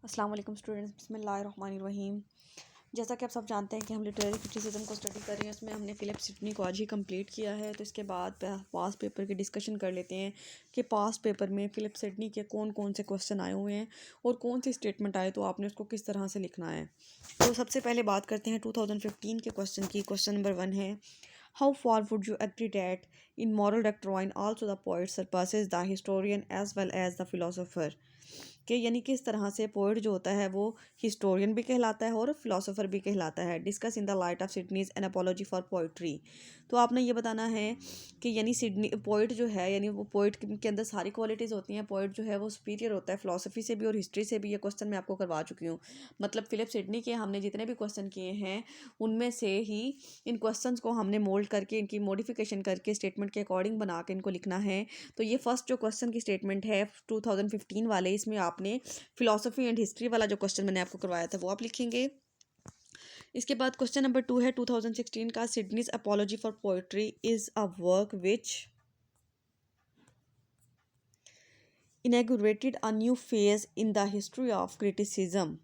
अस्सलाम वालेकुम स्टूडेंट्स, बिस्मिल्लाहिर्रहमानिर्रहीम। जैसा कि आप सब जानते हैं कि हम लिटरेरी क्रिटिसिज्म को स्टडी कर रहे हैं, उसमें हमने फिलिप सिडनी को आज ही कंप्लीट किया है। तो इसके बाद पास्ट पेपर की डिस्कशन कर लेते हैं कि पास्ट पेपर में फिलिप सिडनी के कौन कौन से क्वेश्चन आए हुए हैं और कौन सी स्टेटमेंट आए तो आपने उसको किस तरह से लिखना है। तो सबसे पहले बात करते हैं 2015 के क्वेश्चन की। क्वेश्चन नंबर 1 है, how far would you agree that in moral doctrine also the poet surpasses the historian as well as the philosopher. कि यानी किस तरह से पोइट जो होता है वो हिस्टोरियन भी कहलाता है और फिलोसोफर भी कहलाता है। Discuss in the light of Sidney's an apology for poetry. तो आपने ये बताना है कि यानी सिडनी पोइट जो है, यानी वो पोइट के अंदर सारी क्वालिटीज़ होती हैं। पोइट जो है वो सुपीरियर होता है फिलोसफी से भी और हिस्ट्री से भी। ये क्वेश्चन मैं आपको करवा चुकी हूँ। मतलब फिलिप सिडनी के हमने जितने भी क्वेश्चन किए हैं उनमें से ही इन क्वेश्चंस को हमने मोल्ड करके, इनकी मॉडिफिकेशन करके, स्टेटमेंट के अकॉर्डिंग बना के इनको लिखना है। तो ये फर्स्ट जो क्वेश्चन की स्टेटमेंट है 2015 वाले, इसमें आपने फिलोसफी एंड हिस्ट्री वाला जो क्वेश्चन मैंने आपको करवाया था वो आप लिखेंगे। इसके बाद क्वेश्चन नंबर 2 है 2016 का, Sidney's apology for poetry is a work which inaugurated a new phase in the history of criticism.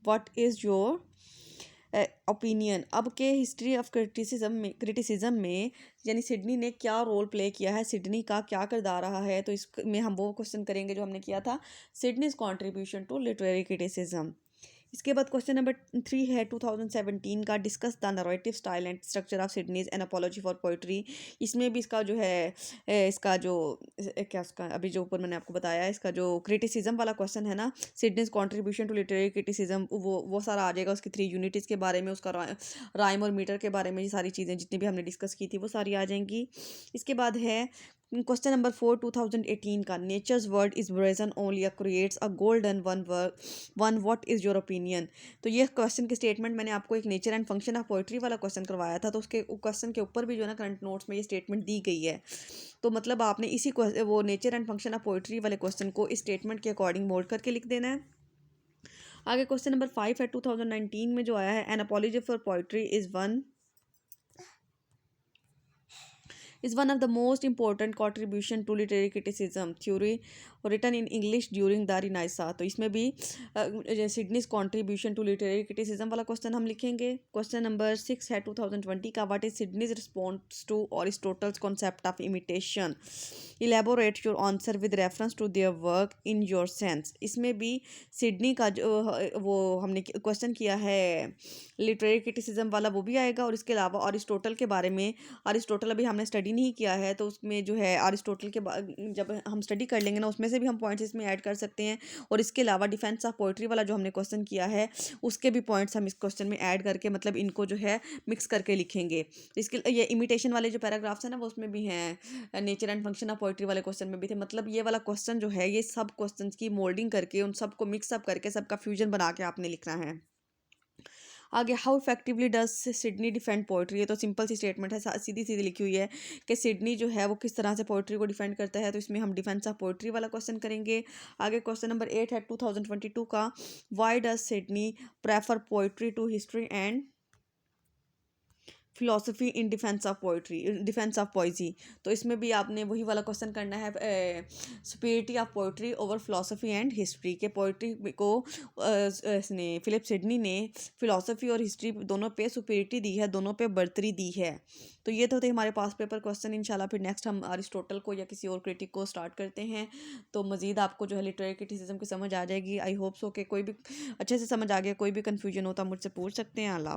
What is your opinion. अब के हिस्ट्री ऑफ क्रिटिसिज्म में यानी सिडनी ने क्या रोल प्ले किया है, सिडनी का क्या किरदार रहा है। तो इसमें हम वो क्वेश्चन करेंगे जो हमने किया था, Sidney's contribution to literary criticism. इसके बाद क्वेश्चन नंबर 3 है 2017 का, discuss the narrative style and structure of Sidney's an apology for poetry. इसमें भी इसका जो है इसका जो क्या उसका अभी जो ऊपर मैंने आपको बताया है, इसका जो क्रिटिसिज्म वाला क्वेश्चन है ना, सिडनीज कॉन्ट्रीब्यूशन टू लिटरेरी क्रिटिसिज्म, वो सारा आ जाएगा। उसकी 3 यूनिट्स के बारे में, उसका राइम और मीटर के बारे में, ये सारी चीज़ें जितनी भी हमने डिस्कस की थी वो सारी आ जाएंगी। इसके बाद है क्वेश्चन नंबर 4 2018 का, nature's word is brazen only creates a golden one what is your opinion. तो ये क्वेश्चन की स्टेटमेंट मैंने आपको एक nature and function of poetry वाला क्वेश्चन करवाया था, तो उसके क्वेश्चन के ऊपर भी जो है ना करंट नोट्स में ये स्टेटमेंट दी गई है। तो मतलब आपने इसी वो nature and function of poetry वाले क्वेश्चन को इस स्टेटमेंट के अकॉर्डिंग मोल्ड करके लिख देना है। आगे क्वेश्चन नंबर 5 है 2019 में जो आया है, N apology for poetry is one of the most important contribution to literary criticism theory written in English during the Renaissance। तो इसमें भी Sidney's contribution to literary criticism वाला क्वेश्चन हम लिखेंगे। क्वेश्चन नंबर 6 है 2020 का, what is Sidney's response to Aristotle's concept of imitation, elaborate your answer with reference to their work in your sense. इसमें भी सिडनी का जो वो हमने क्वेश्चन किया है लिटरेरी क्रिटिसिज्म वाला, वो भी आएगा। और इसके अलावा अरिस्टोटल के बारे में, अरिस्टोटल अभी हमने स्टडी नहीं किया है तो उसमें जो है अरिस्टोटल के जब हम स्टडी कर लेंगे ना, उसमें से भी हम पॉइंट्स इसमें ऐड कर सकते हैं। और इसके अलावा डिफेंस ऑफ पोइट्री वाला जो हमने क्वेश्चन किया है उसके भी पॉइंट्स हम इस क्वेश्चन में ऐड करके, मतलब इनको जो है मिक्स करके लिखेंगे। इसके ये इमिटेशन वाले जो पैराग्राफ्स हैं ना वो उसमें भी हैं, nature and function of poetry वाले क्वेश्चन में भी थे। मतलब ये वाला क्वेश्चन जो है, ये सब क्वेश्चन की मोल्डिंग करके उन सबको मिक्सअप करके सबका फ्यूजन बना के आपने लिखना है। आगे, how effectively does Sydney defend poetry. ये तो सिंपल सी स्टेटमेंट है, सीधी सीधी लिखी हुई है कि सिडनी जो है वो किस तरह से पोइट्री को डिफेंड करता है। तो इसमें हम डिफेंस ऑफ पोइट्री वाला क्वेश्चन करेंगे। आगे क्वेश्चन नंबर 8 है 2022 का, why does Sidney prefer poetry to history and philosophy in defence of poetry, defence of poesy. तो इसमें भी आपने वही वाला क्वेश्चन करना है, superiority of poetry over philosophy and history. के पोइट्री को इसने फिलिप सिडनी ने फिलोसफी और हिस्ट्री दोनों पे सुपीरियरिटी दी है, दोनों पे बर्तरी दी है। तो ये तो थे हमारे पास पेपर क्वेश्चन। इंशाल्लाह फिर नेक्स्ट हम अरिस्टोटल को या किसी और क्रिटिक को स्टार्ट करते हैं, तो मजीद आपको जो है लिटरेरी क्रिटिसिज्म की समझ आ जाएगी। आई होप सो कि कोई भी अच्छे से समझ आ गया, कोई भी कन्फ्यूजन हो तो आप मुझसे पूछ सकते हैं। अल्लाह।